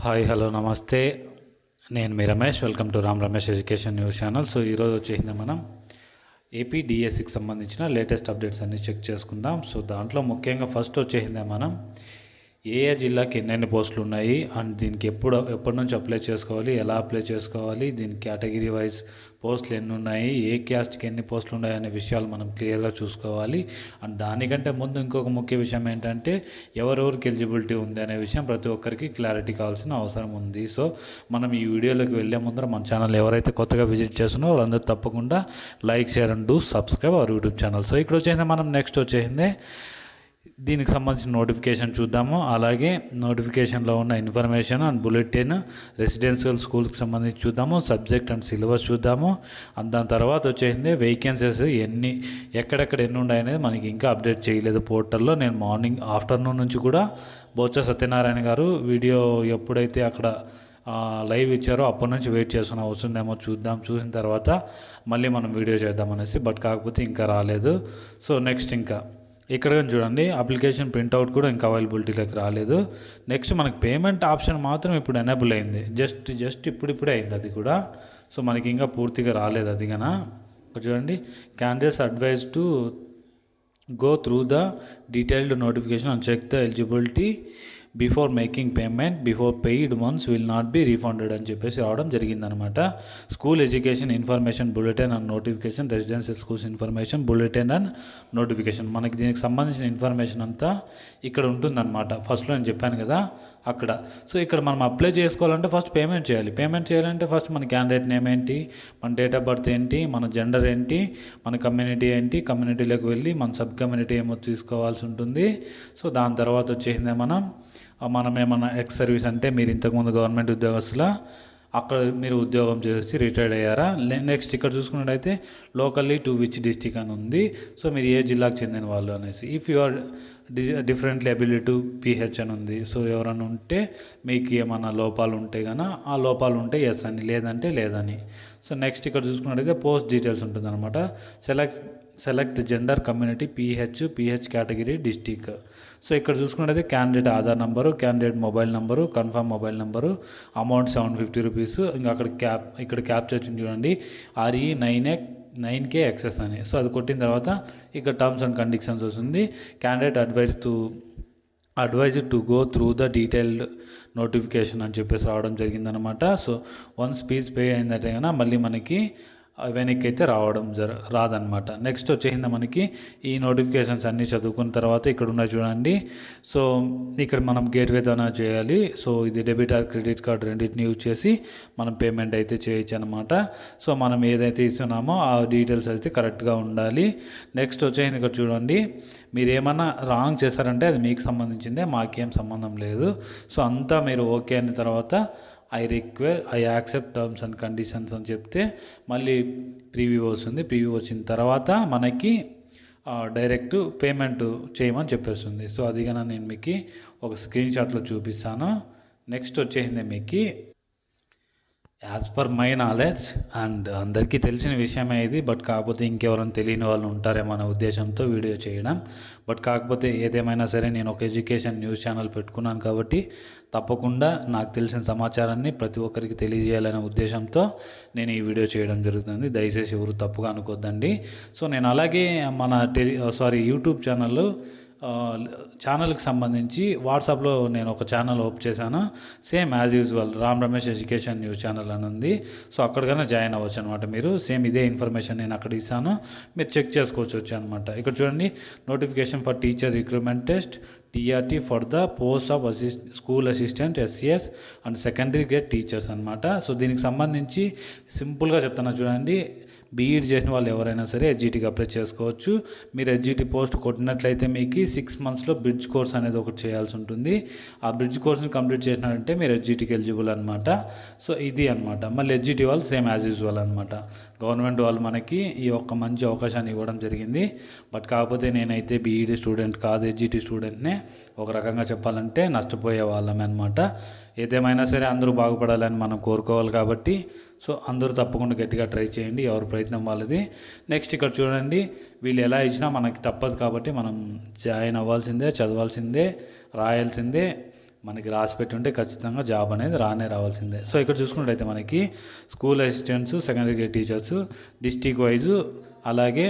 Hi hello నమస్తే. నేను మీ Ramesh. Welcome to Ram Ramesh education news channel. So ఈరోజు వచ్చేసింది మనం ఏపీ డిఎస్సికి సంబంధించిన లేటెస్ట్ అప్డేట్స్ అన్నీ చెక్ చేసుకుందాం. సో దాంట్లో ముఖ్యంగా ఫస్ట్ వచ్చేసిందే మనం ఏ జిల్లాకి ఎన్నెన్ని పోస్టులు ఉన్నాయి అండ్ దీనికి ఎప్పటి నుంచి అప్లై చేసుకోవాలి, ఎలా అప్లై చేసుకోవాలి, దీనికి కేటగిరీ వైజ్ పోస్టులు ఎన్ని ఉన్నాయి, ఏ క్యాస్ట్కి ఎన్ని పోస్టులు ఉన్నాయి అనే విషయాలు మనం క్లియర్గా చూసుకోవాలి. అండ్ దానికంటే ముందు ఇంకొక ముఖ్య విషయం ఏంటంటే ఎవరెవరికి ఎలిజిబిలిటీ ఉంది అనే విషయం ప్రతి ఒక్కరికి క్లారిటీ కావాల్సిన అవసరం ఉంది. సో మనం ఈ వీడియోలోకి వెళ్ళే ముందర మన ఛానల్ ఎవరైతే కొత్తగా విజిట్ చేస్తున్నారో వాళ్ళందరూ తప్పకుండా like, share and do subscribe our YouTube channel. So ఇక్కడ వచ్చేసింది మనం నెక్స్ట్ వచ్చేసిందే దీనికి సంబంధించిన నోటిఫికేషన్ చూద్దాము. అలాగే నోటిఫికేషన్లో ఉన్న ఇన్ఫర్మేషన్ అండ్ బులెటిన్, రెసిడెన్షియల్ స్కూల్కి సంబంధించి చూద్దాము, సబ్జెక్ట్ అండ్ సిలబస్ చూద్దాము. అండ్ దాని తర్వాత వచ్చేసింది వేకెన్సీస్ ఎక్కడెక్కడ ఎన్ని ఉన్నాయనేది మనకి ఇంకా అప్డేట్ చేయలేదు పోర్టల్లో. నేను ఆఫ్టర్నూన్ నుంచి కూడా బొత్స సత్యనారాయణ గారు వీడియో ఎప్పుడైతే అక్కడ లైవ్ ఇచ్చారో అప్పటి నుంచి వెయిట్ చేస్తున్నా వస్తుందేమో చూద్దాం, చూసిన తర్వాత మళ్ళీ మనం వీడియో చేద్దామనేసి. బట్ కాకపోతే ఇంకా రాలేదు. సో నెక్స్ట్ ఇంకా ఇక్కడ చూడండి అప్లికేషన్ ప్రింట్అవుట్ కూడా ఇంకా అవైలబిలిటీలోకి రాలేదు. నెక్స్ట్ మనకి పేమెంట్ ఆప్షన్ మాత్రం ఇప్పుడు ఎనేబుల్ అయింది. జస్ట్ ఇప్పుడిప్పుడే అయింది అది కూడా. సో మనకి ఇంకా పూర్తిగా రాలేదు అది కన్నా. చూడండి candidates advise to go through the detailed notification and check the eligibility before making payment, before paid once will not be refunded అని చెప్పేసి రావడం జరిగిందనమాట. School education information bulletin and notification, residential schools information bulletin and notification. మనకి దీనికి సంబంధించిన information అంతా ఇక్కడ ఉంటుందన్నమాట. ఫస్ట్లో నేను చెప్పాను కదా అక్కడ. సో ఇక్కడ మనం అప్లై చేసుకోవాలంటే ఫస్ట్ పేమెంట్ చేయాలి. పేమెంట్ చేయాలంటే ఫస్ట్ మన క్యాండిడేట్ నేమ్ ఏంటి, మన డేట్ ఆఫ్ బర్త్ ఏంటి, మన జెండర్ ఏంటి, మన కమ్యూనిటీ ఏంటి, కమ్యూనిటీలోకి వెళ్ళి మన సబ్ కమ్యూనిటీ ఏమో తీసుకోవాల్సి ఉంటుంది. సో దాని తర్వాత వచ్చేసిందే మనం ఏమన్నా ఎక్స్ సర్వీస్ అంటే మీరు ఇంతకుముందు గవర్నమెంట్ ఉద్యోగస్తుల అక్కడ మీరు ఉద్యోగం చేసి రిటైర్డ్ అయ్యారా. నెక్స్ట్ ఇక్కడ చూసుకున్నట్టయితే లోకల్లీ టు విచ్ డిస్టిక్ అని ఉంది. సో మీరు ఏ జిల్లాకు చెందిన వాళ్ళు అనేసి. If you are differently ability to PH అని ఉంది. సో ఎవరైనా ఉంటే మీకు ఏమైనా లోపాలు ఉంటే కనుక ఆ లోపాలు ఉంటే ఎస్ అని, లేదంటే లేదని. సో నెక్స్ట్ ఇక్కడ చూసుకున్నట్టయితే పోస్ట్ డీటెయిల్స్ ఉంటుంది అనమాట. Select gender, community, pH category, district. So ఇక్కడ చూసుకున్నట్టయితే candidate Aadhaar number, candidate mobile number, confirm mobile number, amount 750 rupees. ఇంకా అక్కడ ఇక్కడ క్యాప్చర్ వచ్చింది చూడండి, RE9KXS అని. సో అది కొట్టిన తర్వాత ఇక్కడ టర్మ్స్ అండ్ కండిషన్స్ వస్తుంది. Candidate advise to go through the detailed notification అని చెప్పేసి రావడం జరిగిందనమాట. సో వన్స్ ఫీజ్ పే అయిందంటే కన్నా మళ్ళీ మనకి వెనక్కి అయితే రాదనమాట. నెక్స్ట్ వచ్చేసింది మనకి ఈ నోటిఫికేషన్స్ అన్నీ చదువుకున్న తర్వాత ఇక్కడ ఉన్నాయి చూడండి. సో ఇక్కడ మనం గేట్వే ద్వారా చేయాలి. సో ఇది డెబిట్ ఆర్ క్రెడిట్ కార్డ్ రెండింటిని యూజ్ చేసి మనం పేమెంట్ అయితే చేయొచ్చు అనమాట. సో మనం ఏదైతే ఇస్తున్నామో ఆ డీటెయిల్స్ అయితే కరెక్ట్గా ఉండాలి. నెక్స్ట్ వచ్చేసింది ఇక్కడ చూడండి, మీరు ఏమన్నా రాంగ్ చేశారంటే అది మీకు సంబంధించిందే, మాకేం సంబంధం లేదు. సో అంతా మీరు ఓకే అయిన తర్వాత I accept terms and conditions అని చెప్తే మళ్ళీ ప్రీవ్యూ వస్తుంది. ప్రీవ్యూ వచ్చిన తర్వాత మనకి డైరెక్ట్ పేమెంట్ చేయమని చెప్పేస్తుంది. సో అది కన్నా నేను మీకు ఒక స్క్రీన్ షాట్లో చూపిస్తాను. నెక్స్ట్ వచ్చేసింది మీకు as per my knowledge and అందరికీ తెలిసిన విషయమే ఇది. బట్ కాకపోతే ఇంకెవరైనా తెలియని వాళ్ళు ఉంటారేమో అనే ఉద్దేశంతో వీడియో చేయడం. బట్ కాకపోతే ఏదేమైనా సరే నేను ఒక ఎడ్యుకేషన్ న్యూస్ ఛానల్ పెట్టుకున్నాను కాబట్టి తప్పకుండా నాకు తెలిసిన సమాచారాన్ని ప్రతి ఒక్కరికి తెలియజేయాలనే ఉద్దేశంతో నేను ఈ వీడియో చేయడం జరుగుతుంది. దయచేసి ఎవరు తప్పుగా అనుకోద్దండి. సో నేను అలాగే మన యూట్యూబ్ ఛానల్కి సంబంధించి వాట్సాప్లో నేను ఒక ఛానల్ ఓపెన్ చేశాను. Same as usual Ram Ramesh education news channel అని ఉంది. సో అక్కడికైనా జాయిన్ అవ్వచ్చు అనమాట. మీరు సేమ్ ఇదే ఇన్ఫర్మేషన్ నేను అక్కడ ఇస్తాను, మీరు చెక్ చేసుకోవచ్చు అనమాట. ఇక్కడ చూడండి, notification for teacher recruitment test TRT for the post of school assistant SCS and secondary grade teachers అనమాట. సో దీనికి సంబంధించి సింపుల్గా చెప్తున్నా చూడండి, బీఈడ్ చేసిన వాళ్ళు ఎవరైనా సరే ఎస్జిటికి అప్లై చేసుకోవచ్చు. మీరు ఎస్జిటి పోస్ట్ కొట్టినట్లయితే మీకు 6 monthsలో బ్రిడ్జ్ కోర్స్ అనేది ఒకటి చేయాల్సి ఉంటుంది. ఆ బ్రిడ్జ్ కోర్స్ని కంప్లీట్ చేసినారంటే మీరు ఎస్జిటికి ఎలిజిబుల్ అనమాట. సో ఇది అనమాట. మళ్ళీ ఎస్జిటి వాళ్ళు సేమ్ యాజ్ యూజువల్ అనమాట. గవర్నమెంట్ వాళ్ళు మనకి ఈ ఒక్క మంచి అవకాశాన్ని ఇవ్వడం జరిగింది. బట్ కాకపోతే నేనైతే బీఈడి స్టూడెంట్ కాదు, ఎస్జిటి స్టూడెంట్నే. ఒక రకంగా చెప్పాలంటే నష్టపోయే వాళ్ళమే అనమాట. ఏదేమైనా సరే అందరూ బాగుపడాలని మనం కోరుకోవాలి కాబట్టి సో అందరూ తప్పకుండా గట్టిగా ట్రై చేయండి, ఎవరి ప్రయత్నం వాళ్ళది. నెక్స్ట్ ఇక్కడ చూడండి, వీళ్ళు ఎలా ఇచ్చినా మనకి తప్పదు కాబట్టి మనం జాయిన్ అవ్వాల్సిందే, చదవాల్సిందే, రాయాల్సిందే. మనకి రాసి పెట్టి ఉంటే ఖచ్చితంగా జాబ్ అనేది రావాల్సిందే. సో ఇక్కడ చూసుకున్నట్టయితే మనకి school assistants, secondary grade teachers district wise అలాగే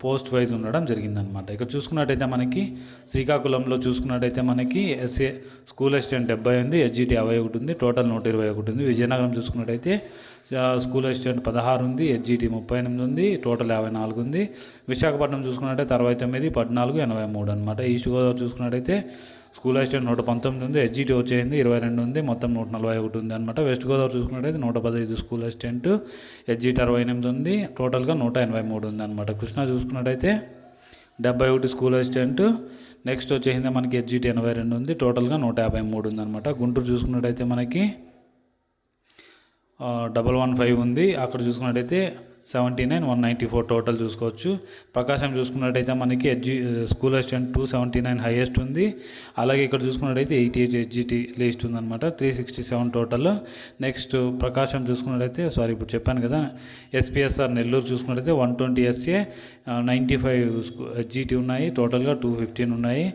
పోస్ట్ వైజ్ ఉండడం జరిగిందనమాట. ఇక్కడ చూసుకున్నట్టయితే మనకి శ్రీకాకుళంలో చూసుకున్నట్టయితే మనకి ఎస్ఏ స్కూల్ అసిస్టెంట్ 70 ఉంది, ఎస్జిటి 51 ఉంది, టోటల్ 121 ఉంది. విజయనగరం చూసుకున్నట్టయితే స్కూల్ అసిస్టెంట్ 16 ఉంది, ఎస్జిటి 38 ఉంది, టోటల్ 54 ఉంది. విశాఖపట్నం చూసుకున్నట్టయితే 69, 14, 83 అనమాట. ఈస్ట్ గోదావరి చూసుకున్నట్టయితే స్కూల్ అసిస్టెంట్ 119 ఉంది, ఎస్జిటి వచ్చేసింది 22 ఉంది, మొత్తం 141 ఉంది అనమాట. వెస్ట్ గోదావరి చూసుకున్నట్టయితే 115 స్కూల్ అసిస్టెంట్, ఎస్జిటి 68 ఉంది, టోటల్గా 183 ఉంది అనమాట. కృష్ణా చూసుకున్నట్టయితే 71 స్కూల్ అసిస్టెంట్, నెక్స్ట్ వచ్చేసింది మనకి ఎస్జిటి 82 ఉంది, టోటల్గా 153 ఉంది అనమాట. గుంటూరు చూసుకున్నట్టయితే మనకి 115 ఉంది, అక్కడ చూసుకున్నట్టయితే 79, 194 టోటల్ చూసుకోవచ్చు. ప్రకాశం చూసుకున్నట్టయితే మనకి స్కూల్ అసిస్టెంట్ 279 హైయెస్ట్ ఉంది. అలాగే ఇక్కడ చూసుకున్నట్టయితే 88 ఎస్జిటి లిస్ట్ ఉందన్నమాట, 367 టోటల్. నెక్స్ట్ ప్రకాశం చూసుకున్నట్టయితే ఇప్పుడు చెప్పాను కదా, ఎస్పీఎస్ఆర్ నెల్లూరు చూసుకున్నట్టయితే 120 ఎస్ఏ, 95 ఎస్జిటి ఉన్నాయి, టోటల్గా 215 ఉన్నాయి.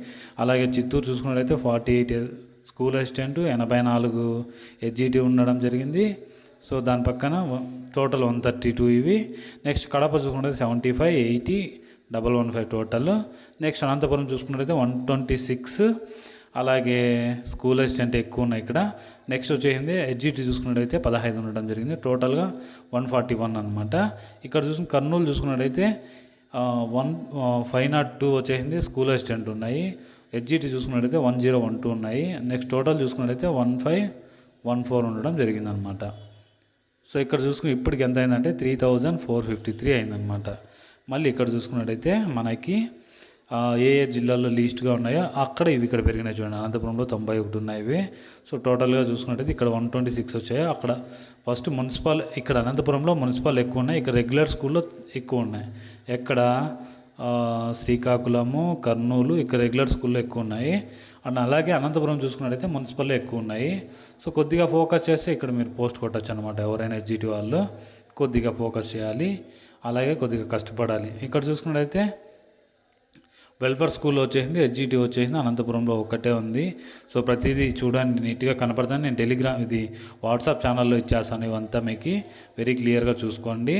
అలాగే చిత్తూరు చూసుకున్నట్టయితే 48 స్కూల్ అసిస్టెంట్, 84 ఎస్జిటి ఉండడం జరిగింది. సో దాని పక్కన టోటల్ 132 ఇవి. నెక్స్ట్ కడప చూసుకుంటే 75, 80, 115 టోటల్. నెక్స్ట్ అనంతపురం చూసుకున్నట్టయితే 126, అలాగే స్కూల్ అసిస్టెంట్ ఎక్కువ ఉన్నాయి ఇక్కడ. నెక్స్ట్ వచ్చేసింది ఎస్జిటి చూసుకున్నట్టయితే 15 ఉండడం జరిగింది, టోటల్గా 141 అనమాట. ఇక్కడ చూసుకుని కర్నూలు చూసుకున్నట్టయితే 502 వచ్చేసింది స్కూల్ అసిస్టెంట్ ఉన్నాయి. ఎస్జిటి చూసుకున్నట్టయితే 1012 ఉన్నాయి. నెక్స్ట్ టోటల్ చూసుకున్నట్టయితే 1514 ఉండడం జరిగిందనమాట. సో ఇక్కడ చూసుకుని ఇప్పటికి ఎంత అయిందంటే 3453 అయిందనమాట. మళ్ళీ ఇక్కడ చూసుకున్నట్టయితే మనకి ఏ జిల్లాల్లో లీస్ట్గా ఉన్నాయో అక్కడ ఇవి ఇక్కడ పెరిగినాయి చూడండి. అనంతపురంలో 91 ఉన్నాయి ఇవి. సో టోటల్గా చూసుకున్నట్టయితే ఇక్కడ 126 వచ్చాయి. అక్కడ ఫస్ట్ మున్సిపల్, ఇక్కడ అనంతపురంలో మున్సిపల్ ఎక్కువ ఉన్నాయి, ఇక్కడ రెగ్యులర్ స్కూల్లో ఎక్కువ ఉన్నాయి. ఎక్కడ శ్రీకాకుళము, కర్నూలు, ఇక్కడ రెగ్యులర్ స్కూల్లో ఎక్కువ ఉన్నాయి. అండ్ అలాగే అనంతపురం చూసుకున్నట్టయితే మున్సిపల్లో ఎక్కువ ఉన్నాయి. సో కొద్దిగా ఫోకస్ చేస్తే ఇక్కడ మీరు పోస్ట్ కొట్టచ్చు అనమాట. ఎవరైనా ఎస్జిటి వాళ్ళు కొద్దిగా ఫోకస్ చేయాలి, అలాగే కొద్దిగా కష్టపడాలి. ఇక్కడ చూసుకున్నట్టయితే వెల్ఫేర్ స్కూల్ వచ్చేసింది, ఎస్జిటి వచ్చేసింది, అనంతపురంలో ఒక్కటే ఉంది. సో ప్రతిదీ చూడండి, నీట్గా కనపడుతుంది. నేను టెలిగ్రామ్ ఇది వాట్సాప్ ఛానల్లో ఇచ్చేస్తాను, ఇవంతా మీకు వెరీ క్లియర్గా చూసుకోండి.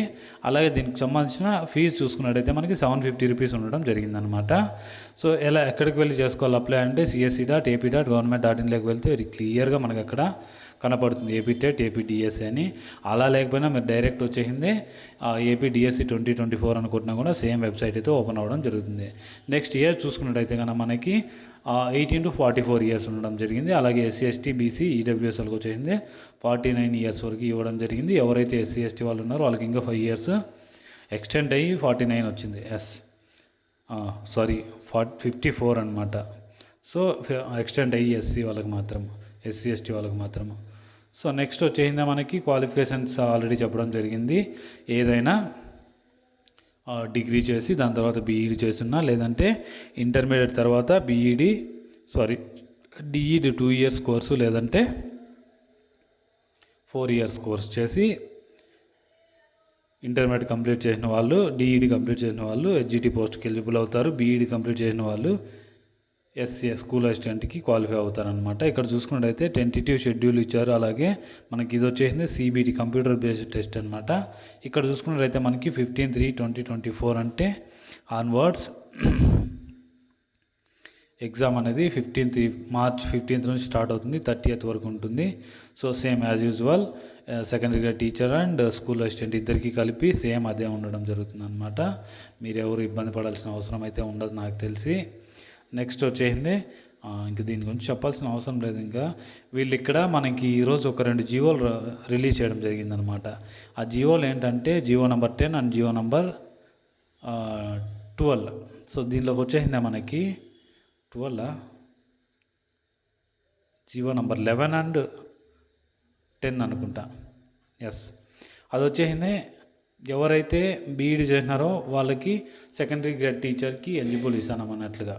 అలాగే దీనికి సంబంధించిన ఫీజు చూసుకున్నట్టయితే మనకి 750 రూపీస్ ఉండడం జరిగిందనమాట. సో ఎక్కడికి వెళ్ళి చేసుకోవాలి అప్లై అంటే CSE.AP.government.in వెళ్తే వెరీ క్లియర్గా మనకి అక్కడ కనపడుతుంది ఏపీ టెట్, ఏపీ డిఎస్సి అని. అలా లేకపోయినా మీరు డైరెక్ట్ వచ్చేసింది ఏపీ డిఎస్సి 2024 అనుకుంటున్నా కూడా సేమ్ వెబ్సైట్ అయితే ఓపెన్ అవ్వడం జరుగుతుంది. నెక్స్ట్ ఇయర్ చూసుకున్నట్టయితే కనుక మనకి 18 to 44 ఇయర్స్ ఉండడం జరిగింది. అలాగే SC, ST, BC, EWS వాళ్ళకి వచ్చేసింది 49 ఇయర్స్ వరకు ఇవ్వడం జరిగింది. ఎవరైతే SC, ST వాళ్ళు ఉన్నారో వాళ్ళకి ఇంకా 5 ఇయర్స్ ఎక్స్టెండ్ అయ్యి 49 వచ్చింది. 54 అనమాట. సో ఎక్స్టెండ్ అయ్యి SC వాళ్ళకి మాత్రం, SC, ST వాళ్ళకి మాత్రం. సో నెక్స్ట్ వచ్చేసిందా మనకి క్వాలిఫికేషన్స్ ఆల్రెడీ చెప్పడం జరిగింది. ఏదైనా డిగ్రీ చేసి దాని తర్వాత బీఈడి చేస్తున్నా, లేదంటే ఇంటర్మీడియట్ తర్వాత డిఈడి 2 ఇయర్స్ కోర్సు, లేదంటే 4 ఇయర్స్ కోర్స్ చేసి ఇంటర్మీడియట్ కంప్లీట్ చేసిన వాళ్ళు, డిఈడి కంప్లీట్ చేసిన వాళ్ళు ఎస్జిటి పోస్ట్కి ఎలిజిబుల్ అవుతారు. బీఈడి కంప్లీట్ చేసిన వాళ్ళు ఎస్సీ స్కూల్ అసిస్టెంట్కి క్వాలిఫై అవుతారనమాట. ఇక్కడ చూసుకున్నట్టయితే టెంటేటివ్ షెడ్యూల్ ఇచ్చారు. అలాగే మనకి ఇది వచ్చేసింది CBT కంప్యూటర్ బేస్డ్ టెస్ట్ అనమాట. ఇక్కడ చూసుకున్నట్టయితే మనకి 15/3/2024 అంటే ఆన్వర్డ్స్ ఎగ్జామ్ అనేది మార్చ్ 15th నుంచి స్టార్ట్ అవుతుంది, 30th వరకు ఉంటుంది. So same as usual secondary grade teacher and school assistant ఇద్దరికి కలిపి సేమ్ అదే ఉండడం జరుగుతుంది అనమాట. మీరు ఎవరు ఇబ్బంది పడాల్సిన అవసరం అయితే ఉండదు నాకు తెలిసి. నెక్స్ట్ వచ్చేసింది ఇంక దీని గురించి చెప్పాల్సిన అవసరం లేదు. ఇంకా వీళ్ళు ఇక్కడ మనకి ఈరోజు ఒక 2 జీవోలు రిలీజ్ చేయడం జరిగిందనమాట. ఆ జీవోలు ఏంటంటే GO number 10 and GO number 12. So దీనిలోకి వచ్చేసిందా మనకి 12 జీవో నెంబర్ 11 అండ్ 10 అనుకుంటా. అది వచ్చేసింది. ఎవరైతే బీఈడి చేసినారో వాళ్ళకి సెకండరీ గ్రేడ్ టీచర్కి ఎలిజిబుల్ ఇస్తానమన్నట్లుగా.